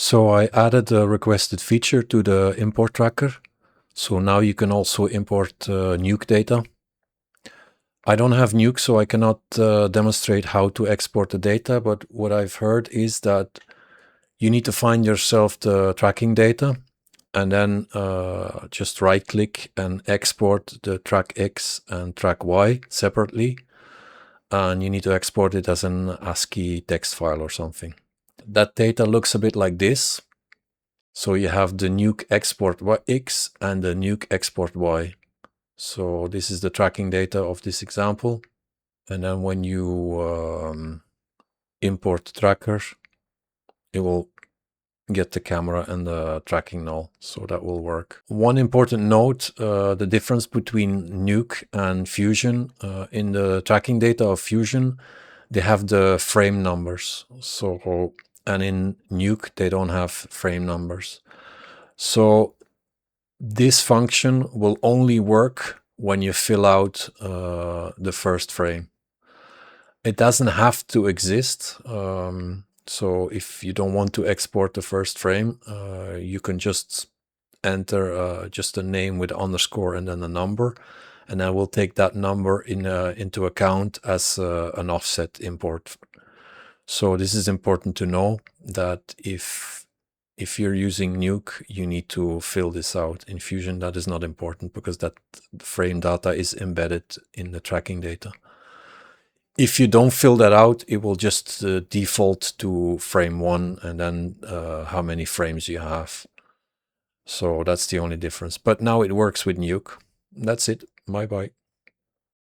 So I added a requested feature to the import tracker. So now you can also import Nuke data. I don't have Nuke, so I cannot demonstrate how to export the data, but what I've heard is that you need to find yourself the tracking data and then just right click and export the track X and track Y separately. And you need to export it as an ASCII text file or something. That data looks a bit like this. So you have the Nuke export X and the Nuke export Y. So this is the tracking data of this example. And then when you import tracker, it will get the camera and the tracking null. So that will work. One important note, the difference between Nuke and Fusion. In the tracking data of Fusion, they have the frame numbers. And in Nuke, they don't have frame numbers. So this function will only work when you fill out the first frame. It doesn't have to exist. So if you don't want to export the first frame, you can just enter just a name with underscore and then a number, and I will take that number into account as an offset import. So this is important to know, that if you're using Nuke, you need to fill this out. In Fusion, that is not important because that frame data is embedded in the tracking data. If you don't fill that out, it will just default to frame 1 and then how many frames you have. So that's the only difference. But now it works with Nuke. That's it. Bye-bye.